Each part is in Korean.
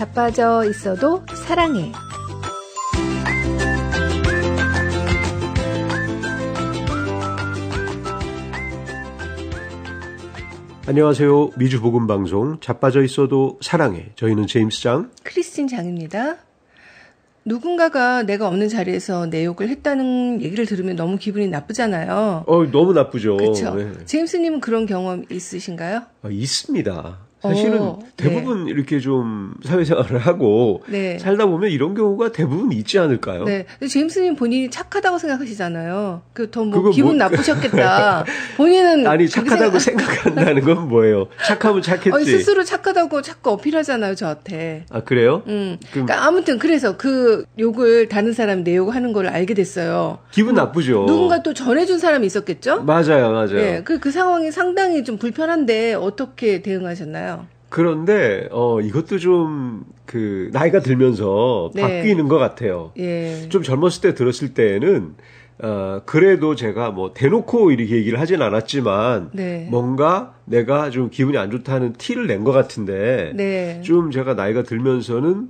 자빠져 있어도 사랑해. 안녕하세요. 미주 복음 방송 자빠져 있어도 사랑해. 저희는 제임스 장, 크리스틴 장입니다. 누군가가 내가 없는 자리에서 내 욕을 했다는 얘기를 들으면 너무 기분이 나쁘잖아요. 너무 나쁘죠. 그렇죠. 네. 제임스님은 그런 경험 있으신가요? 있습니다. 사실은 대부분 네. 이렇게 좀 사회생활을 하고 네. 살다 보면 이런 경우가 대부분 있지 않을까요? 네. 제임스님 본인이 착하다고 생각하시잖아요. 더 기분 나쁘셨겠다. 본인은 아니 착하다고 생각한다는 건 뭐예요? 착하면 착했지. 스스로 착하다고 자꾸 어필하잖아요, 저한테. 아 그래요? 그러니까 아무튼 그래서 그 욕을 다른 사람이 내 욕하는 걸 알게 됐어요. 기분 나쁘죠. 누군가 또 전해준 사람이 있었겠죠? 맞아요. 네. 그 상황이 상당히 좀 불편한데 어떻게 대응하셨나요? 그런데 이것도 좀 나이가 들면서 네. 바뀌는 것 같아요. 예. 좀 젊었을 때 들었을 때는 그래도 제가 뭐 대놓고 이렇게 얘기를 하진 않았지만 네. 뭔가 내가 좀 기분이 안 좋다는 티를 낸 것 같은데 네. 좀 제가 나이가 들면서는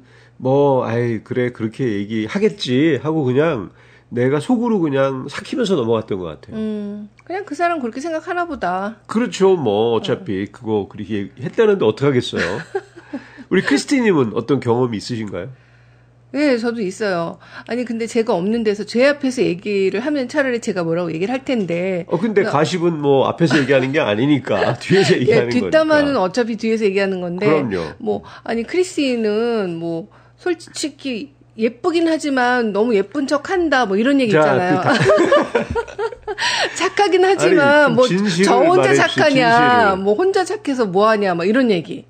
그래 그렇게 얘기하겠지 하고 그냥 내가 속으로 그냥 삭히면서 넘어갔던 것 같아요. 그냥 그 사람 그렇게 생각하나 보다. 그렇죠. 뭐 어차피 그거 그렇게 했다는데 어떡하겠어요. 우리 크리스티님은 어떤 경험이 있으신가요? 네, 저도 있어요. 아니 근데 제가 없는 데서 제 앞에서 얘기를 하면 차라리 제가 뭐라고 얘기를 할 텐데. 근데 가십은 뭐 앞에서 얘기하는 게 아니니까 뒤에서 얘기하는 거니까. 뒷담화는 어차피 뒤에서 얘기하는 건데. 그럼요. 크리스는 솔직히 예쁘긴 하지만 너무 예쁜 척 한다 이런 얘기 있잖아요. 착하긴 하지만 저 혼자 착하냐, 진실을. 혼자 착해서 뭐하냐 이런 얘기.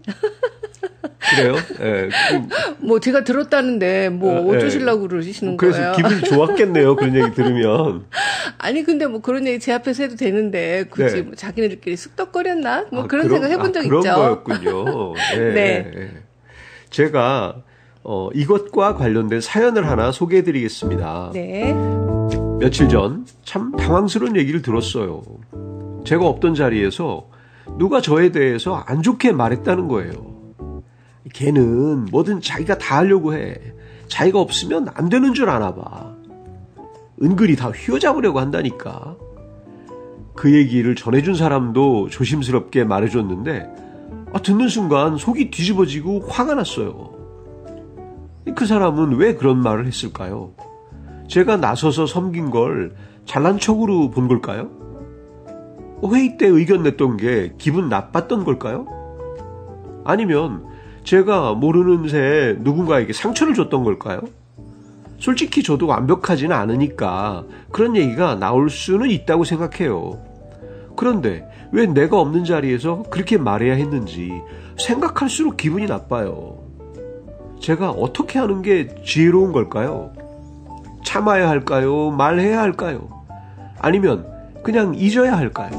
그래요? 네. 제가 들었다는데 어쩌시려고 그러시는 거예요? 그래서 기분이 좋았겠네요. 그런 얘기 들으면. 아니 근데 그런 얘기 제 앞에서 해도 되는데 굳이 자기네들끼리 쑥덕거렸나? 그런 생각 해본 적 있죠. 그런 거였군요. 네. 제가 이것과 관련된 사연을 하나 소개해드리겠습니다. 네. 며칠 전 참 당황스러운 얘기를 들었어요. 제가 없던 자리에서 누가 저에 대해서 안 좋게 말했다는 거예요. 걔는 뭐든 자기가 다 하려고 해. 자기가 없으면 안 되는 줄 아나 봐. 은근히 다 휘어잡으려고 한다니까. 그 얘기를 전해준 사람도 조심스럽게 말해줬는데 듣는 순간 속이 뒤집어지고 화가 났어요. 그 사람은 왜 그런 말을 했을까요? 제가 나서서 섬긴 걸 잘난 척으로 본 걸까요? 회의 때 의견 냈던 게 기분 나빴던 걸까요? 아니면 제가 모르는 새에 누군가에게 상처를 줬던 걸까요? 솔직히 저도 완벽하지는 않으니까 그런 얘기가 나올 수는 있다고 생각해요. 그런데 왜 내가 없는 자리에서 그렇게 말해야 했는지 생각할수록 기분이 나빠요. 제가 어떻게 하는 게 지혜로운 걸까요? 참아야 할까요? 말해야 할까요? 아니면 그냥 잊어야 할까요?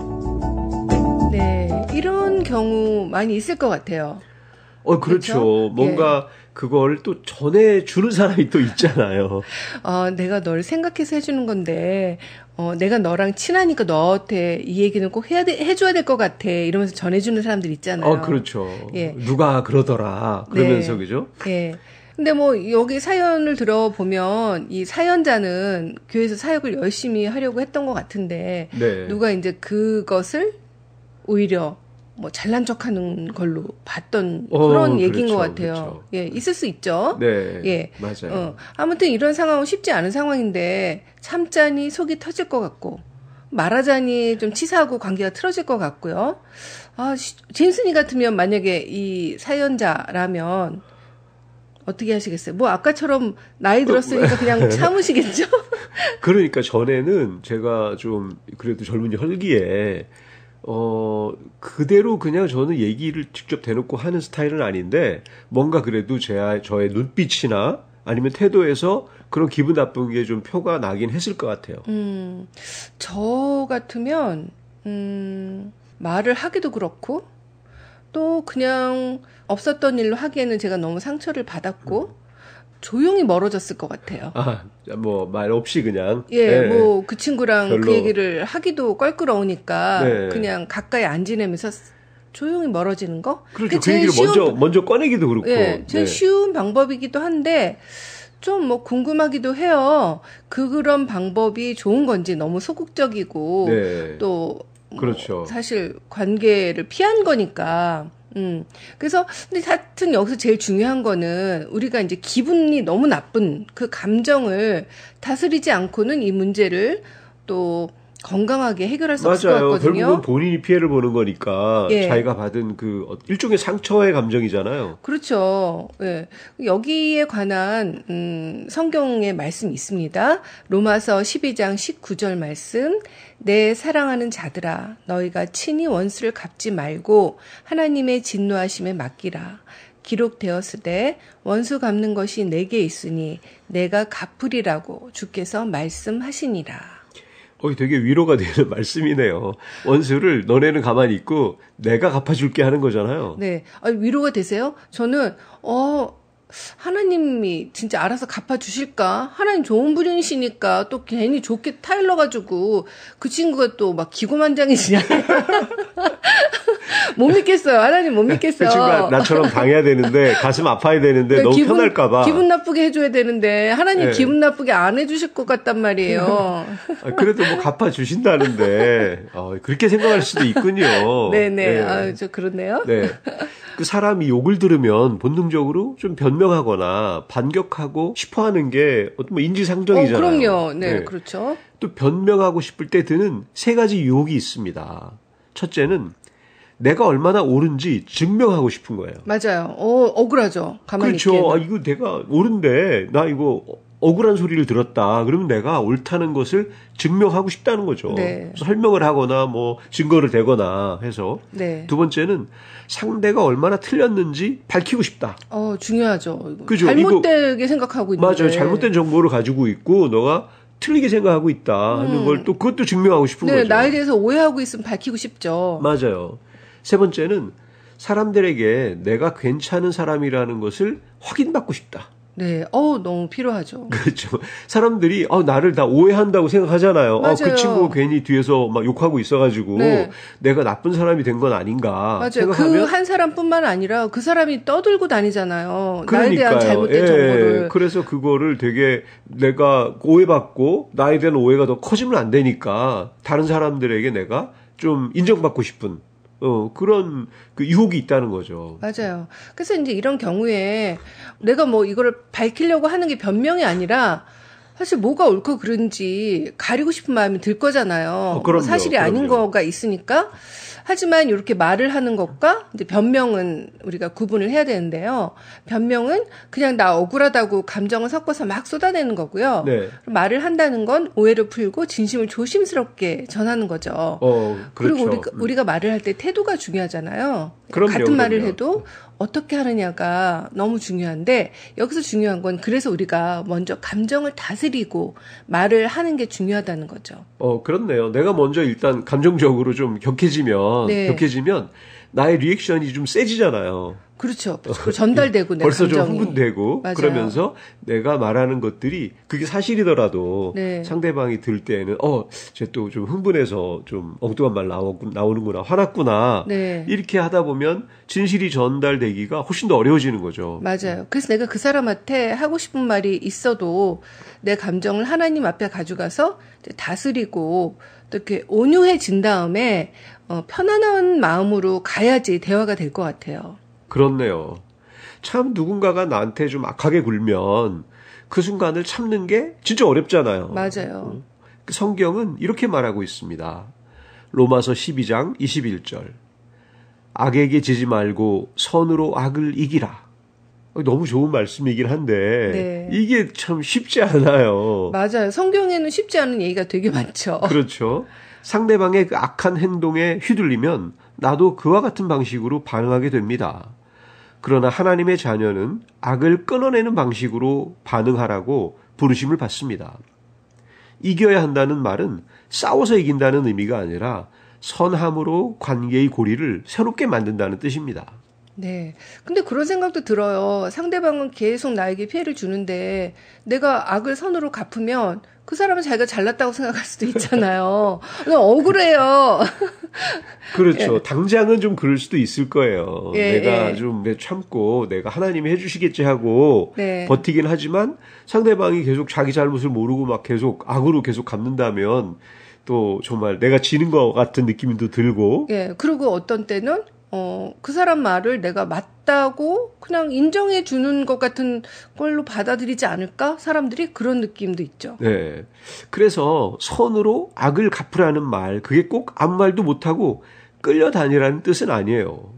네, 이런 경우 많이 있을 것 같아요. 그렇죠. 뭔가 그걸 또 전해주는 사람이 또 있잖아요. 내가 널 생각해서 해주는 건데, 내가 너랑 친하니까 너한테 이 얘기는 꼭 해줘야 될 것 같아. 이러면서 전해주는 사람들 있잖아요. 그렇죠. 예. 누가 그러더라. 그러면서, 네. 그죠? 예. 근데 여기 사연을 들어보면 이 사연자는 교회에서 사역을 열심히 하려고 했던 것 같은데, 누가 이제 그것을 오히려 잘난 척하는 걸로 봤던 그런 얘기인 것 같아요. 그렇죠. 예, 있을 수 있죠. 네, 예, 맞아요. 아무튼 이런 상황은 쉽지 않은 상황인데 참자니 속이 터질 것 같고 말하자니 좀 치사하고 관계가 틀어질 것 같고요. 제임스님 같으면 만약에 이 사연자라면 어떻게 하시겠어요? 아까처럼 나이 들었으니까 그냥 참으시겠죠? 그러니까 전에는 제가 좀 그래도 젊은이 혈기에 그대로 그냥 저는 얘기를 직접 대놓고 하는 스타일은 아닌데 뭔가 그래도 저의 눈빛이나 아니면 태도에서 그런 기분 나쁜 게 좀 표가 나긴 했을 것 같아요. 저 같으면 말을 하기도 그렇고 또 그냥 없었던 일로 하기에는 제가 너무 상처를 받았고 조용히 멀어졌을 것 같아요. 말 없이 그냥. 그 친구랑 별로. 그 얘기를 하기도 껄끄러우니까 네. 그냥 가까이 안 지내면서 조용히 멀어지는 거. 그렇죠. 그 얘기를 먼저 꺼내기도 그렇고. 네, 제일 쉬운 방법이기도 한데 좀 뭐 궁금하기도 해요. 그런 방법이 좋은 건지 너무 소극적이고 네. 또 그렇죠. 사실 관계를 피한 거니까. 그래서 근데 하여튼 여기서 제일 중요한 거는 우리가 이제 기분이 너무 나쁜 그 감정을 다스리지 않고는 이 문제를 또 건강하게 해결할 수 없을 것 맞아요. 같거든요. 결국은 본인이 피해를 보는 거니까 예. 자기가 받은 그 일종의 상처의 감정이잖아요. 그렇죠. 예. 여기에 관한 성경의 말씀이 있습니다. 로마서 12장 19절 말씀. 내 사랑하는 자들아 너희가 친히 원수를 갚지 말고 하나님의 진노하심에 맡기라. 기록되었으되 원수 갚는 것이 내게 있으니 내가 갚으리라고 주께서 말씀하시니라. 되게 위로가 되는 말씀이네요. 원수를 너네는 가만히 있고 내가 갚아줄게 하는 거잖아요. 네. 위로가 되세요? 저는 하나님이 진짜 알아서 갚아주실까? 하나님 좋은 분이시니까 또 괜히 좋게 타일러가지고 그 친구가 또 막 기고만장이시냐. 못 믿겠어요. 하나님 못 믿겠어요. 그 친구가 나처럼 당해야 되는데 가슴 아파야 되는데 너무 편할까봐. 기분 나쁘게 해줘야 되는데 하나님 기분 나쁘게 안 해주실 것 같단 말이에요. 그래도 뭐 갚아주신다는데 그렇게 생각할 수도 있군요. 네네. 네. 저 그렇네요. 네. 그 사람이 욕을 들으면 본능적으로 좀 변명하거나 반격하고 싶어하는 게 어떤 뭐 인지상정이잖아요. 그럼요. 네, 그렇죠. 또 변명하고 싶을 때 드는 세 가지 유혹이 있습니다. 첫째는 내가 얼마나 옳은지 증명하고 싶은 거예요. 맞아요. 억울하죠. 가만히 있기에는. 그렇죠. 이거 내가 옳은데 나 이거 억울한 소리를 들었다. 그러면 내가 옳다는 것을 증명하고 싶다는 거죠. 네. 설명을 하거나 뭐 증거를 대거나 해서. 네. 두 번째는 상대가 얼마나 틀렸는지 밝히고 싶다. 중요하죠. 그죠? 잘못되게 생각하고 있는데. 맞아요. 잘못된 정보를 가지고 있고 너가 틀리게 생각하고 있다 하는 걸 또 그것도 증명하고 싶은 거죠. 나에 대해서 오해하고 있으면 밝히고 싶죠. 맞아요. 세 번째는 사람들에게 내가 괜찮은 사람이라는 것을 확인받고 싶다. 네, 너무 필요하죠. 그렇죠. 사람들이 나를 다 오해한다고 생각하잖아요. 맞아요. 그 친구 괜히 뒤에서 막 욕하고 있어가지고 네. 내가 나쁜 사람이 된 건 아닌가 맞아요. 생각하면 그 한 사람뿐만 아니라 그 사람이 떠들고 다니잖아요. 그러니까요. 나에 대한 잘못된 정보를. 그래서 그거를 되게 내가 오해받고 나에 대한 오해가 더 커지면 안 되니까 다른 사람들에게 내가 좀 인정받고 싶은 그런 그 유혹이 있다는 거죠. 맞아요. 그래서 이제 이런 경우에 내가 뭐 이거를 밝히려고 하는 게 변명이 아니라 사실 뭐가 옳고 그른지 가리고 싶은 마음이 들 거잖아요. 그럼요, 사실이 아닌 거가 있으니까. 하지만 이렇게 말을 하는 것과 이제 변명은 우리가 구분을 해야 되는데요. 변명은 그냥 나 억울하다고 감정을 섞어서 막 쏟아내는 거고요. 네. 말을 한다는 건 오해를 풀고 진심을 조심스럽게 전하는 거죠. 그렇죠. 그리고 우리가 말을 할 때 태도가 중요하잖아요. 그럼요, 같은 말을 그럼요. 해도 어떻게 하느냐가 너무 중요한데 여기서 중요한 건 그래서 우리가 먼저 감정을 다스리고 말을 하는 게 중요하다는 거죠. 그렇네요. 내가 먼저 일단 감정적으로 좀 격해지면 나의 리액션이 좀 세지잖아요. 그렇죠. 전달되고 내 벌써 감정이. 좀 흥분되고 맞아요. 그러면서 내가 말하는 것들이 그게 사실이더라도 네. 상대방이 들을 때는 쟤 또 좀 흥분해서 좀 엉뚱한 말 나오는구나 화났구나 네. 이렇게 하다 보면 진실이 전달되기가 훨씬 더 어려워지는 거죠. 맞아요. 그래서 내가 그 사람한테 하고 싶은 말이 있어도 내 감정을 하나님 앞에 가져가서 이제 다스리고 또 이렇게 온유해진 다음에 편안한 마음으로 가야지 대화가 될 것 같아요. 그렇네요. 참 누군가가 나한테 좀 악하게 굴면 그 순간을 참는 게 진짜 어렵잖아요. 맞아요. 성경은 이렇게 말하고 있습니다. 로마서 12장 21절. 악에게 지지 말고 선으로 악을 이기라. 너무 좋은 말씀이긴 한데 네. 이게 참 쉽지 않아요. 맞아요. 성경에는 쉽지 않은 얘기가 되게 많죠. 그렇죠. 상대방의 그 악한 행동에 휘둘리면 나도 그와 같은 방식으로 반응하게 됩니다. 그러나 하나님의 자녀는 악을 끊어내는 방식으로 반응하라고 부르심을 받습니다. 이겨야 한다는 말은 싸워서 이긴다는 의미가 아니라 선함으로 관계의 고리를 새롭게 만든다는 뜻입니다. 네. 근데 그런 생각도 들어요. 상대방은 계속 나에게 피해를 주는데 내가 악을 선으로 갚으면 그 사람은 자기가 잘났다고 생각할 수도 있잖아요. 너무 억울해요. 그렇죠. 예. 당장은 좀 그럴 수도 있을 거예요. 예, 내가 예. 좀 참고 내가 하나님이 해주시겠지 하고 네. 버티긴 하지만 상대방이 계속 자기 잘못을 모르고 막 계속 악으로 계속 갚는다면 또 정말 내가 지는 것 같은 느낌도 들고. 예. 그리고 어떤 때는 그 사람 말을 내가 맞다고 그냥 인정해 주는 것 같은 걸로 받아들이지 않을까? 사람들이 그런 느낌도 있죠. 네. 그래서 선으로 악을 갚으라는 말, 그게 꼭 아무 말도 못하고 끌려다니라는 뜻은 아니에요.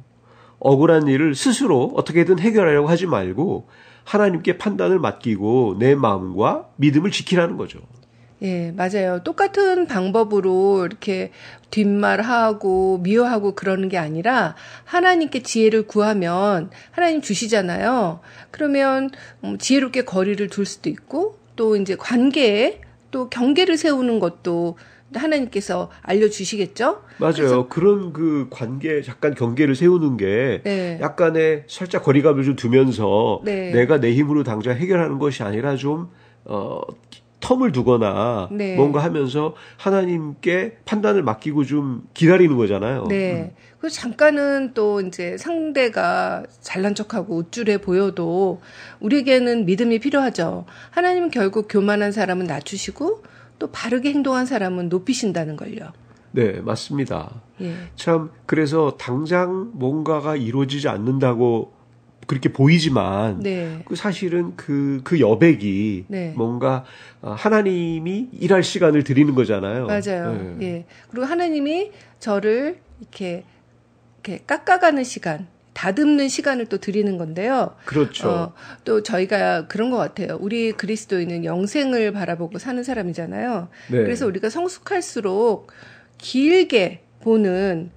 억울한 일을 스스로 어떻게든 해결하려고 하지 말고 하나님께 판단을 맡기고 내 마음과 믿음을 지키라는 거죠. 예, 맞아요. 똑같은 방법으로 이렇게 뒷말하고 미워하고 그러는 게 아니라 하나님께 지혜를 구하면 하나님 주시잖아요. 그러면 지혜롭게 거리를 둘 수도 있고 또 이제 관계에 또 경계를 세우는 것도 하나님께서 알려주시겠죠? 맞아요. 그런 그 관계, 잠깐 경계를 세우는 게 네. 약간의 살짝 거리감을 좀 두면서 네. 내가 내 힘으로 당장 해결하는 것이 아니라 좀, 텀을 두거나 네. 뭔가 하면서 하나님께 판단을 맡기고 좀 기다리는 거잖아요. 네. 그리고 잠깐은 또 이제 상대가 잘난 척하고 우쭐해 보여도 우리에게는 믿음이 필요하죠. 하나님은 결국 교만한 사람은 낮추시고 또 바르게 행동한 사람은 높이신다는 걸요. 네, 맞습니다. 예. 참, 그래서 당장 뭔가가 이루어지지 않는다고 그렇게 보이지만, 네. 그 사실은 그 여백이 네. 뭔가 하나님이 일할 시간을 드리는 거잖아요. 맞아요. 네. 예. 그리고 하나님이 저를 이렇게 깎아가는 시간, 다듬는 시간을 또 드리는 건데요. 그렇죠. 또 저희가 그런 것 같아요. 우리 그리스도인은 영생을 바라보고 사는 사람이잖아요. 네. 그래서 우리가 성숙할수록 길게 보는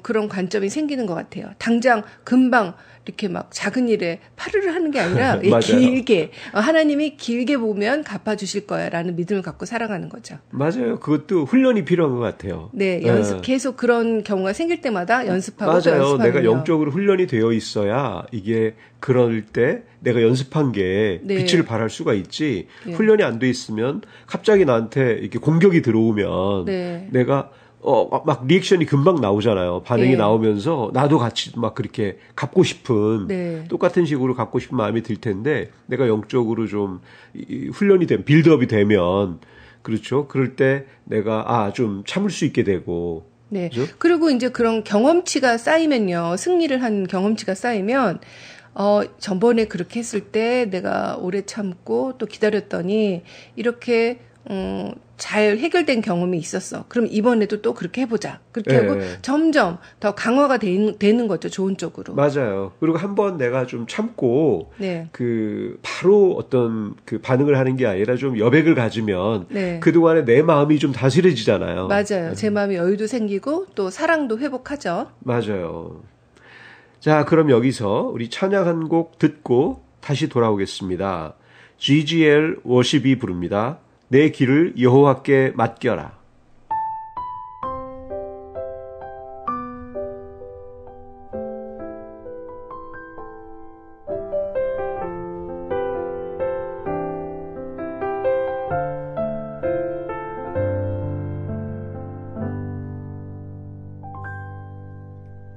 그런 관점이 생기는 것 같아요. 당장 금방 이렇게 막 작은 일에 파르르 하는 게 아니라 맞아요. 길게 하나님이 길게 보면 갚아주실 거야라는 믿음을 갖고 살아가는 거죠. 맞아요. 그것도 훈련이 필요한 것 같아요. 네, 계속 그런 경우가 생길 때마다 연습하고 또 맞아요. 연습하면요. 내가 영적으로 훈련이 되어 있어야 이게 그럴 때 내가 연습한 게 네. 빛을 발할 수가 있지. 네. 훈련이 안 돼 있으면 갑자기 나한테 이렇게 공격이 들어오면 네. 내가 막 리액션이 금방 나오잖아요. 반응이 네. 나오면서 나도 같이 막 그렇게 갚고 싶은 네. 똑같은 식으로 갚고 싶은 마음이 들 텐데 내가 영적으로 좀 훈련이 된 빌드업이 되면 그렇죠. 그럴 때 내가 좀 참을 수 있게 되고 네. 그죠? 그리고 이제 그런 경험치가 쌓이면요. 승리를 한 경험치가 쌓이면 전번에 그렇게 했을 때 내가 오래 참고 또 기다렸더니 이렇게 잘 해결된 경험이 있었어. 그럼 이번에도 또 그렇게 해보자. 그렇게 네. 하고 점점 더 강화가 되는 거죠. 좋은 쪽으로. 맞아요. 그리고 한번 내가 좀 참고 네. 바로 어떤 그 반응을 하는 게 아니라 좀 여백을 가지면 네. 그동안에 내 마음이 좀 다스려지잖아요. 맞아요. 제 마음에 여유도 생기고 또 사랑도 회복하죠. 맞아요. 자, 그럼 여기서 우리 찬양 한 곡 듣고 다시 돌아오겠습니다. GGL 워십이 부릅니다. 내 길을 여호와께 맡겨라.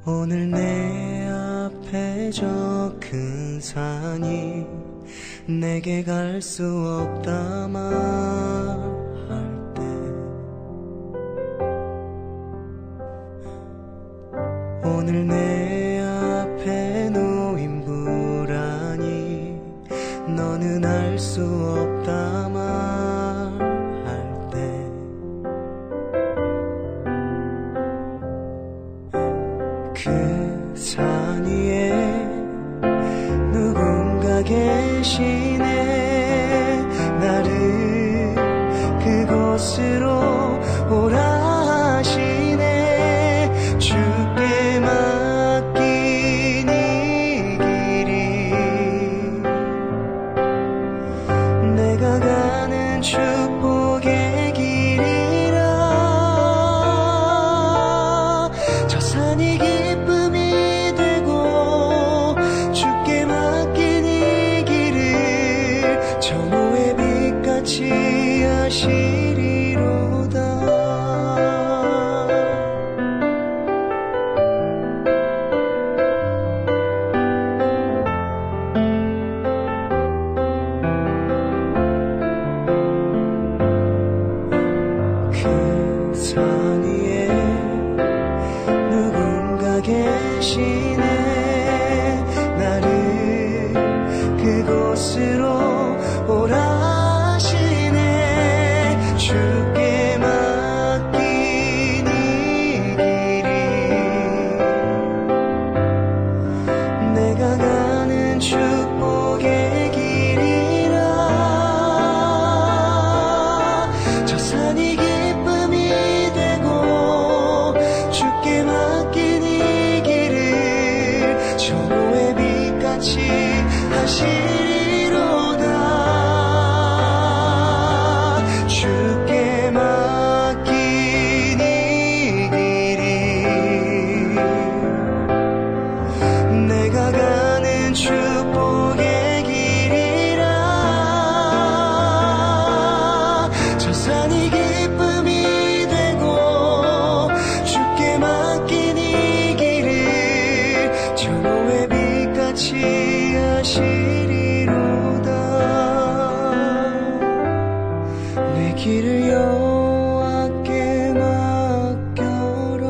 오늘 내 앞에 저 큰 산이 내게 갈 수 없다 말할 때 오늘 내 앞에 놓인 불안이 너는 알 수 없다 말할 때 그 산 위에 누군가 계시네 나를 그곳으로 오라 하시네 주께 맡긴 이 길이 내가 가는 축복의 길이라 저 산이 기쁨이 되고 선 위에 누군가 계시네. 나를 그곳으로 오라 하시네. 주께 맡긴 이 길이 내가 가는 축복의 길이라. 저 산이 기쁨이 되고 주께 맡긴 이 길을 전호의 빛같이 하시리로다. 주께 맡긴 이 길이 내가 가는 축복의 길이라. 저 산이 기쁨이 되고 주께 맡긴 이 길을 전호의 빛같이 하시리로다. 내 길을 여호와께 맡겨라.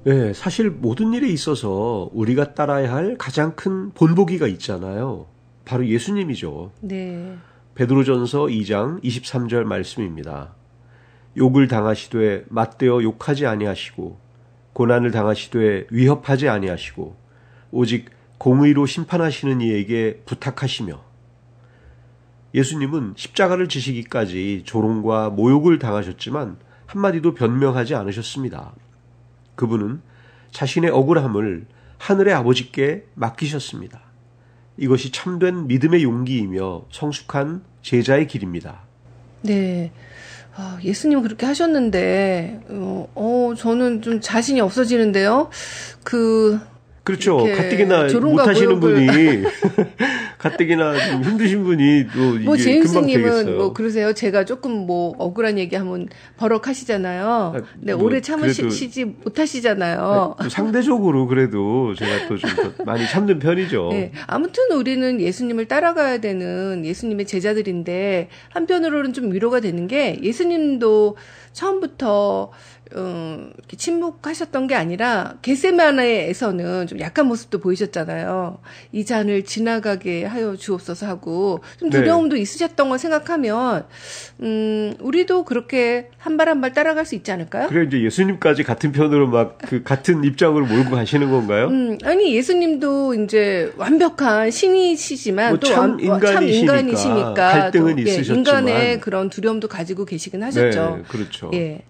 네, 사실 모든 일에 있어서 우리가 따라야 할 가장 큰 본보기가 있잖아요. 바로 예수님이죠. 네. 베드로전서 2장 23절 말씀입니다. 욕을 당하시되 맞대어 욕하지 아니하시고 고난을 당하시되 위협하지 아니하시고 오직 공의로 심판하시는 이에게 부탁하시며. 예수님은 십자가를 지시기까지 조롱과 모욕을 당하셨지만 한마디도 변명하지 않으셨습니다. 그분은 자신의 억울함을 하늘의 아버지께 맡기셨습니다. 이것이 참된 믿음의 용기이며 성숙한 제자의 길입니다. 네. 예수님 그렇게 하셨는데, 저는 좀 자신이 없어지는데요. 그렇죠. 이렇게 가뜩이나 조롱과 못하시는 모욕을 분이 가뜩이나 좀 힘드신 분이 또 이게 뭐 금방 제임스님은 되겠어요. 뭐 그러세요. 제가 조금 뭐 억울한 얘기하면 버럭하시잖아요. 근데 뭐 오래 그래도- 참으시지 못하시잖아요. 또 상대적으로 그래도 제가 또 좀 더 많이 참는 편이죠. 네, 아무튼 우리는 예수님을 따라가야 되는 예수님의 제자들인데 한편으로는 좀 위로가 되는 게 예수님도 처음부터 이렇게 침묵하셨던 게 아니라 겟세마네에서는 좀 약한 모습도 보이셨잖아요. 이 잔을 지나가게 하여 주옵소서 하고 좀 네. 두려움도 있으셨던 걸 생각하면 우리도 그렇게 한 발 한 발 따라갈 수 있지 않을까요? 그래 이제 예수님까지 같은 편으로 막 그 같은 입장으로 몰고 가시는 건가요? 아니 예수님도 이제 완벽한 신이시지만 뭐 또 참 참 인간이시니까 인간이시니까 갈등은 또, 있으셨지만. 인간의 그런 두려움도 가지고 계시긴 하셨죠. 네, 그렇죠. 예,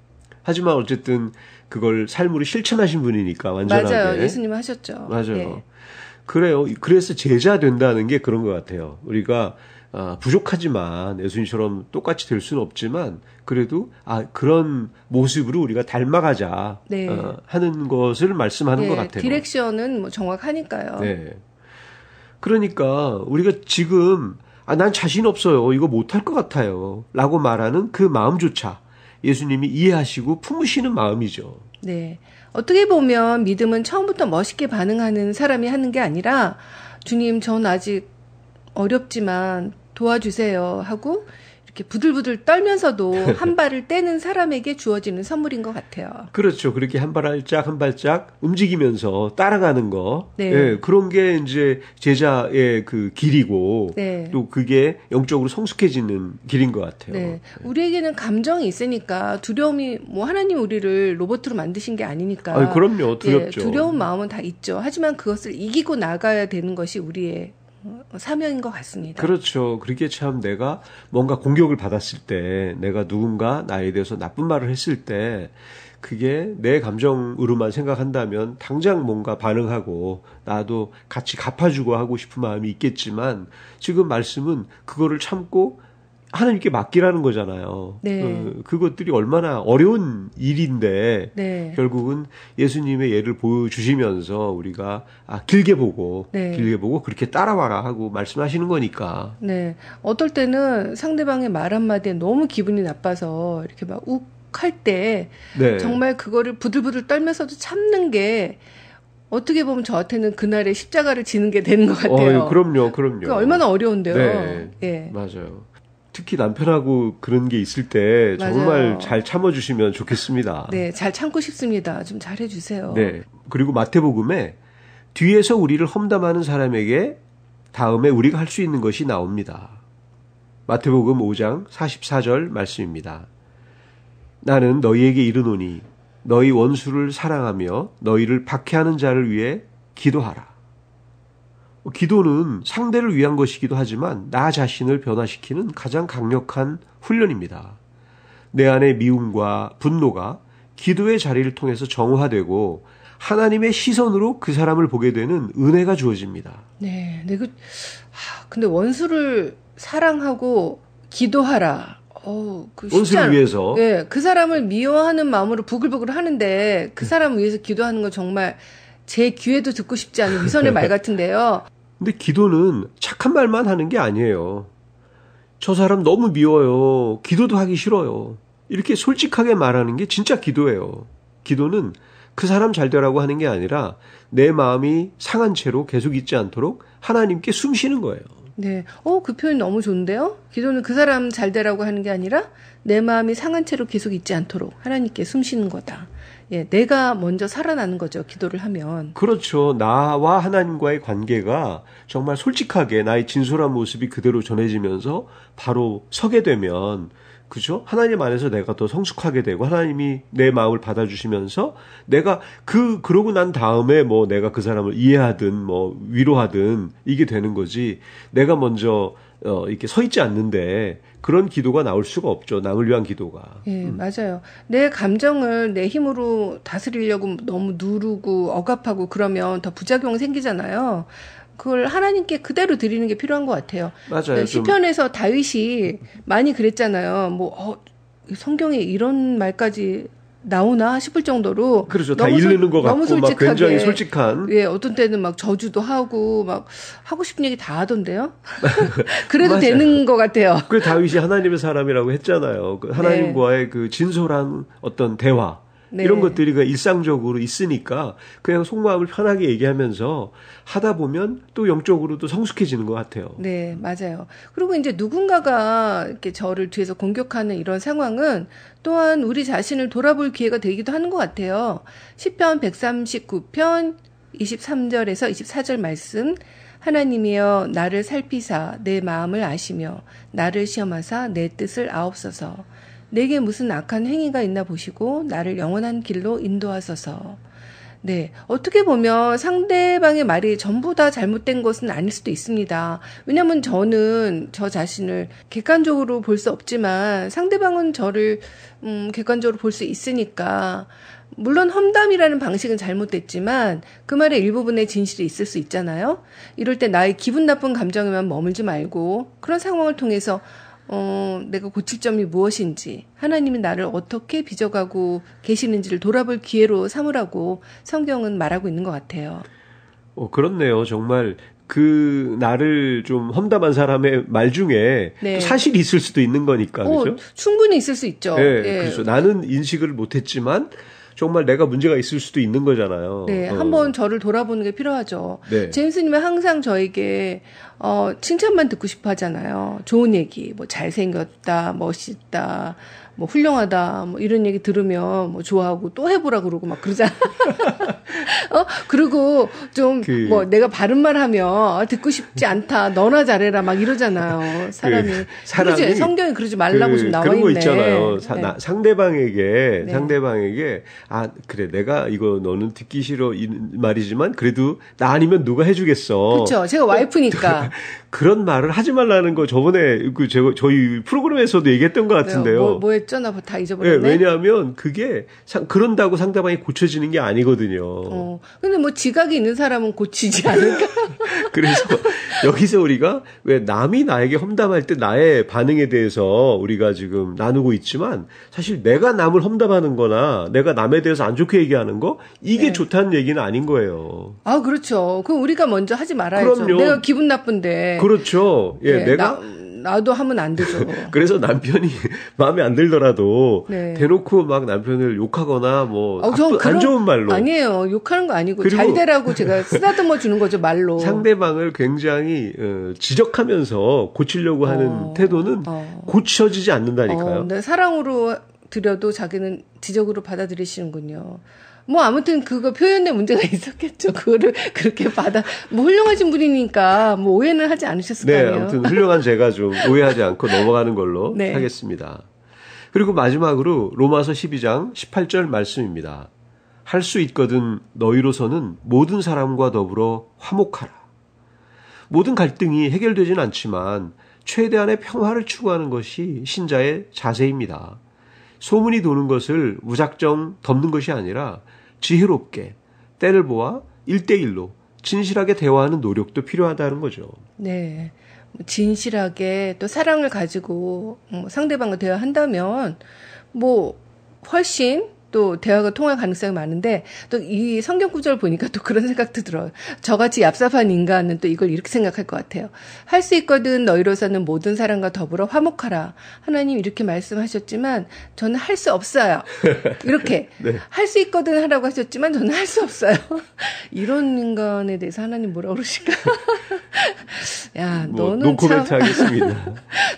하지만 어쨌든 그걸 삶으로 실천하신 분이니까 완전하게. 맞아요. 예수님은 하셨죠. 맞아요. 예. 그래요. 그래서 제자 된다는 게 그런 것 같아요. 우리가 부족하지만 예수님처럼 똑같이 될 수는 없지만 그래도 그런 모습으로 우리가 닮아가자 네. 하는 것을 말씀하는 예, 것 같아요. 디렉션은 뭐 정확하니까요. 네. 그러니까 우리가 지금 난 자신 없어요. 이거 못할 것 같아요. 라고 말하는 그 마음조차 예수님이 이해하시고 품으시는 마음이죠. 네. 어떻게 보면 믿음은 처음부터 멋있게 반응하는 사람이 하는 게 아니라 주님, 전 아직 어렵지만 도와주세요 하고 이렇게 부들부들 떨면서도 한 발을 떼는 사람에게 주어지는 선물인 것 같아요. 그렇죠. 그렇게 한 발짝 한 발짝 움직이면서 따라가는 거. 네. 예, 그런 게 이제 제자의 그 길이고 네. 또 그게 영적으로 성숙해지는 길인 것 같아요. 네. 우리에게는 감정이 있으니까 두려움이 뭐 하나님 우리를 로봇으로 만드신 게 아니니까. 그럼요. 두렵죠. 예, 두려운 마음은 다 있죠. 하지만 그것을 이기고 나가야 되는 것이 우리의 사명인 것 같습니다. 그렇죠. 그렇게 참 내가 뭔가 공격을 받았을 때, 내가 누군가 나에 대해서 나쁜 말을 했을 때, 그게 내 감정으로만 생각한다면 당장 뭔가 반응하고 나도 같이 갚아주고 하고 싶은 마음이 있겠지만 지금 말씀은 그거를 참고 하나님께 맡기라는 거잖아요. 네. 그것들이 얼마나 어려운 일인데 네. 결국은 예수님의 예를 보여주시면서 우리가 길게 보고 네. 길게 보고 그렇게 따라와라 하고 말씀하시는 거니까. 네. 어떨 때는 상대방의 말 한마디에 너무 기분이 나빠서 이렇게 막 욱할 때 네. 정말 그거를 부들부들 떨면서도 참는 게 어떻게 보면 저한테는 그날의 십자가를 지는 게 되는 것 같아요. 그럼요. 그 얼마나 어려운데요. 네. 예. 맞아요. 특히 남편하고 그런 게 있을 때 정말 맞아요. 잘 참아주시면 좋겠습니다. 네, 잘 참고 싶습니다. 좀 잘해주세요. 네. 그리고 마태복음에 뒤에서 우리를 험담하는 사람에게 다음에 우리가 할 수 있는 것이 나옵니다. 마태복음 5장 44절 말씀입니다. 나는 너희에게 이르노니 너희 원수를 사랑하며 너희를 박해하는 자를 위해 기도하라. 기도는 상대를 위한 것이기도 하지만 나 자신을 변화시키는 가장 강력한 훈련입니다. 내 안의 미움과 분노가 기도의 자리를 통해서 정화되고 하나님의 시선으로 그 사람을 보게 되는 은혜가 주어집니다. 네, 근데 원수를 사랑하고 기도하라. 그 원수를 위해서. 네, 그 사람을 미워하는 마음으로 부글부글 하는데 그 사람을 위해서 기도하는 건 정말 제 귀에도 듣고 싶지 않은 위선의 말 같은데요. 근데 기도는 착한 말만 하는 게 아니에요. 저 사람 너무 미워요. 기도도 하기 싫어요. 이렇게 솔직하게 말하는 게 진짜 기도예요. 기도는 그 사람 잘 되라고 하는 게 아니라 내 마음이 상한 채로 계속 있지 않도록 하나님께 숨쉬는 거예요. 네. 그 표현 너무 좋은데요? 기도는 그 사람 잘 되라고 하는 게 아니라 내 마음이 상한 채로 계속 있지 않도록 하나님께 숨쉬는 거다. 예, 내가 먼저 살아나는 거죠. 기도를 하면. 그렇죠. 나와 하나님과의 관계가 정말 솔직하게 나의 진솔한 모습이 그대로 전해지면서 바로 서게 되면 그죠? 하나님 안에서 내가 더 성숙하게 되고 하나님이 내 마음을 받아주시면서 내가 그러고 난 다음에 뭐 내가 그 사람을 이해하든 뭐 위로하든 이게 되는 거지. 내가 먼저 이렇게 서 있지 않는데 그런 기도가 나올 수가 없죠. 남을 위한 기도가. 예, 맞아요. 내 감정을 내 힘으로 다스리려고 너무 누르고 억압하고 그러면 더 부작용 생기잖아요. 그걸 하나님께 그대로 드리는 게 필요한 것 같아요. 맞아요. 시편에서 다윗이 많이 그랬잖아요. 성경에 이런 말까지 나오나 싶을 정도로. 그렇죠. 다 읽는 것 같고 막 굉장히 솔직한. 예, 어떤 때는 막 저주도 하고 막 하고 싶은 얘기 다 하던데요. 그래도 되는 것 같아요. 그 다윗이 하나님의 사람이라고 했잖아요. 하나님과의 그 진솔한 어떤 대화. 네. 이런 것들이 일상적으로 있으니까 그냥 속마음을 편하게 얘기하면서 하다 보면 또 영적으로도 성숙해지는 것 같아요. 네, 맞아요. 그리고 이제 누군가가 이렇게 저를 뒤에서 공격하는 이런 상황은 또한 우리 자신을 돌아볼 기회가 되기도 하는 것 같아요. 시편 139편 23절에서 24절 말씀. 하나님이여 나를 살피사 내 마음을 아시며 나를 시험하사 내 뜻을 아옵소서. 내게 무슨 악한 행위가 있나 보시고 나를 영원한 길로 인도하소서. 네, 어떻게 보면 상대방의 말이 전부 다 잘못된 것은 아닐 수도 있습니다. 왜냐하면 저는 저 자신을 객관적으로 볼 수 없지만 상대방은 저를 객관적으로 볼 수 있으니까 물론 험담이라는 방식은 잘못됐지만 그 말의 일부분의 진실이 있을 수 있잖아요. 이럴 때 나의 기분 나쁜 감정에만 머물지 말고 그런 상황을 통해서 내가 고칠 점이 무엇인지 하나님이 나를 어떻게 빚어가고 계시는지를 돌아볼 기회로 삼으라고 성경은 말하고 있는 것 같아요. 그렇네요. 정말 그 나를 좀 험담한 사람의 말 중에 네. 사실이 있을 수도 있는 거니까. 그렇죠? 충분히 있을 수 있죠. 네, 예. 그렇죠. 나는 인식을 못했지만 정말 내가 문제가 있을 수도 있는 거잖아요. 네, 한번 저를 돌아보는 게 필요하죠. 네. 제임스님은 항상 저에게 칭찬만 듣고 싶어 하잖아요. 좋은 얘기, 뭐 잘생겼다, 멋있다, 뭐 훌륭하다, 뭐 이런 얘기 들으면 뭐 좋아하고 또 해보라 그러고 막 그러잖아. 그리고 좀 뭐 내가 바른 말 하면 듣고 싶지 않다, 너나 잘해라 막 이러잖아요. 사람이 그러지, 성경에 그러지 말라고 좀 나와 있네. 그런 거 있잖아요. 네. 상대방에게 그래 내가 이거 너는 듣기 싫어 이 말이지만 그래도 나 아니면 누가 해주겠어. 그렇죠. 제가 와이프니까. 그런 말을 하지 말라는 거 저번에 저희 프로그램에서도 얘기했던 것 같은데요. 뭐 했죠? 나 다 잊어버렸네. 네, 왜냐하면 그게 그런다고 상대방이 고쳐지는 게 아니거든요. 근데 뭐 지각이 있는 사람은 고치지 않을까? 그래서 여기서 우리가 왜 남이 나에게 험담할 때 나의 반응에 대해서 우리가 지금 나누고 있지만 사실 내가 남을 험담하는 거나 내가 남에 대해서 안 좋게 얘기하는 거 이게 네. 좋다는 얘기는 아닌 거예요. 아, 그렇죠. 그럼 우리가 먼저 하지 말아야죠. 그럼요. 내가 기분 나쁜데. 그렇죠. 예, 네, 내가 나도 하면 안 되죠. 그래서 남편이 마음에 안 들더라도 네. 대놓고 막 남편을 욕하거나 뭐 전 안 좋은 말로 아니에요. 욕하는 거 아니고 그리고 잘 되라고 제가 쓰다듬어 주는 거죠, 말로. 상대방을 굉장히 지적하면서 고치려고 하는 태도는 고쳐지지 않는다니까요. 근데 사랑으로 드려도 자기는 지적으로 받아들이시는군요. 뭐 아무튼 그거 표현에 문제가 있었겠죠. 그거를 그렇게 뭐 훌륭하신 분이니까 뭐 오해는 하지 않으셨을 거 네, 아니에요. 아무튼 훌륭한 제가 좀 오해하지 않고 넘어가는 걸로 네. 하겠습니다. 그리고 마지막으로 로마서 12장 18절 말씀입니다. 할 수 있거든 너희로서는 모든 사람과 더불어 화목하라. 모든 갈등이 해결되진 않지만 최대한의 평화를 추구하는 것이 신자의 자세입니다. 소문이 도는 것을 무작정 덮는 것이 아니라 지혜롭게 때를 보아 1대1로 진실하게 대화하는 노력도 필요하다는 거죠. 네. 진실하게 또 사랑을 가지고 상대방과 대화한다면 뭐 훨씬 또 대화가 통할 가능성이 많은데 또 이 성경 구절 보니까 또 그런 생각도 들어요. 저같이 얍삽한 인간은 또 이걸 이렇게 생각할 것 같아요. 할 수 있거든 너희로서는 모든 사람과 더불어 화목하라. 하나님 이렇게 말씀하셨지만 저는 할 수 없어요. 이렇게 네. 할 수 있거든 하라고 하셨지만 저는 할 수 없어요. 이런 인간에 대해서 하나님 뭐라 그러실까? 야, 너는 노코멘트 참 하겠습니다.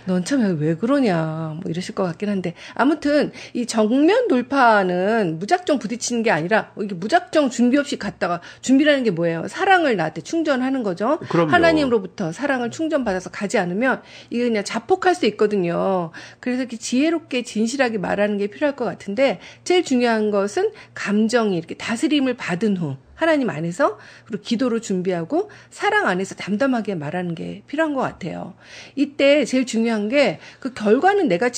넌 참 왜 그러냐 뭐 이러실 것 같긴 한데 아무튼 이 정면 돌파는 무작정 부딪히는 게 아니라 이게 무작정 준비 없이 갔다가 준비라는 게 뭐예요? 사랑을 나한테 충전하는 거죠. 그럼요. 하나님으로부터 사랑을 충전받아서 가지 않으면 이게 그냥 자폭할 수 있거든요. 그래서 이렇게 지혜롭게 진실하게 말하는 게 필요할 것 같은데 제일 중요한 것은 감정이 이렇게 다스림을 받은 후 하나님 안에서 그리고 기도로 준비하고 사랑 안에서 담담하게 말하는 게 필요한 것 같아요. 이때 제일 중요한 게 그 결과는 내가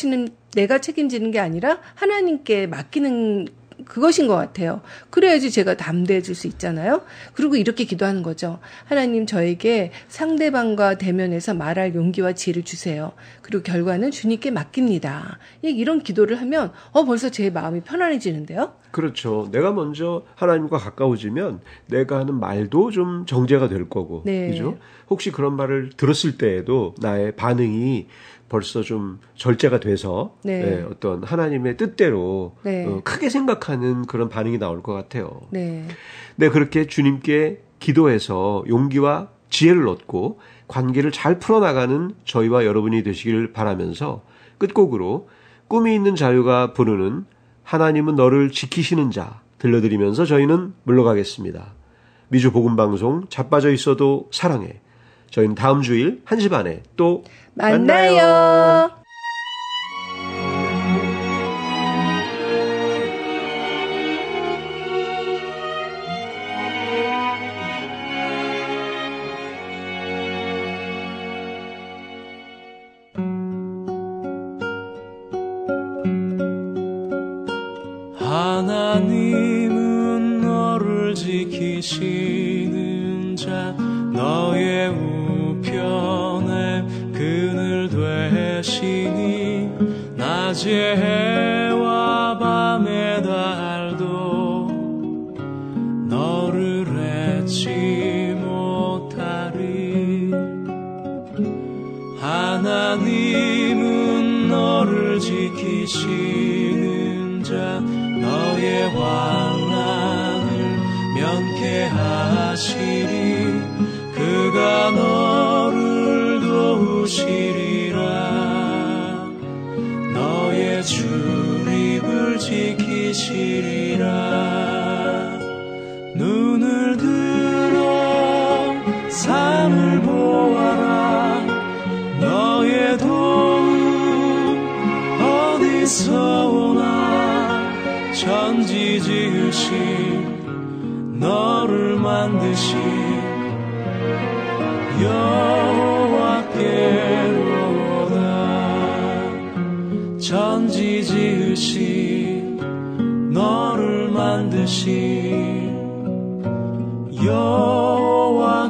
책임지는 게 아니라 하나님께 맡기는 그것인 것 같아요. 그래야지 제가 담대해질 수 있잖아요. 그리고 이렇게 기도하는 거죠. 하나님 저에게 상대방과 대면해서 말할 용기와 지혜를 주세요. 그리고 결과는 주님께 맡깁니다. 이런 기도를 하면 벌써 제 마음이 편안해지는데요. 그렇죠. 내가 먼저 하나님과 가까워지면 내가 하는 말도 좀 정제가 될 거고, 네. 그죠? 혹시 그런 말을 들었을 때에도 나의 반응이 벌써 좀 절제가 돼서 네. 어떤 하나님의 뜻대로 네. 크게 생각하는 그런 반응이 나올 것 같아요. 네. 네, 그렇게 주님께 기도해서 용기와 지혜를 얻고 관계를 잘 풀어나가는 저희와 여러분이 되시길 바라면서 끝곡으로 꿈이 있는 자유가 부르는 하나님은 너를 지키시는 자 들려드리면서 저희는 물러가겠습니다. 미주 복음방송 자빠져 있어도 사랑해. 저희는 다음 주일 1시 반에 또 만나요. 하나님은 너를 지키시는 자 너의 우편에 그늘 되시니 낮의 해와 밤의 달도 너를 잊지 못하리. 하나님은 너를 지키시는 자 너의 환난을 면케하시리. 그가 너를 도우시리라. 너의 출입을 지키시리라. 눈을 들어 산을 보아라. 너의 도움 어디서 오나. 천지 지으신 너를 만드신 여호와 만드신 여호와께로다.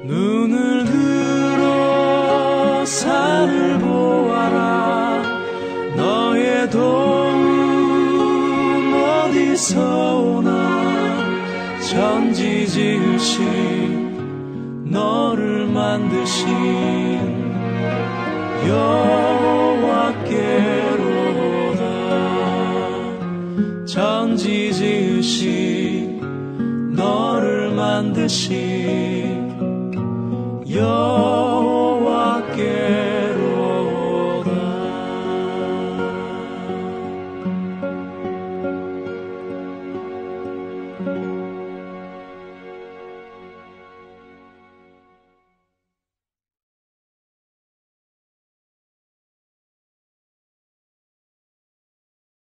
눈을 들어 산을 보아라. 너의 도움 어디서 오나. 천지 지으신 너를 만드신 여호와께로다. 천지 지으신 너를 만드신 여호와께로다.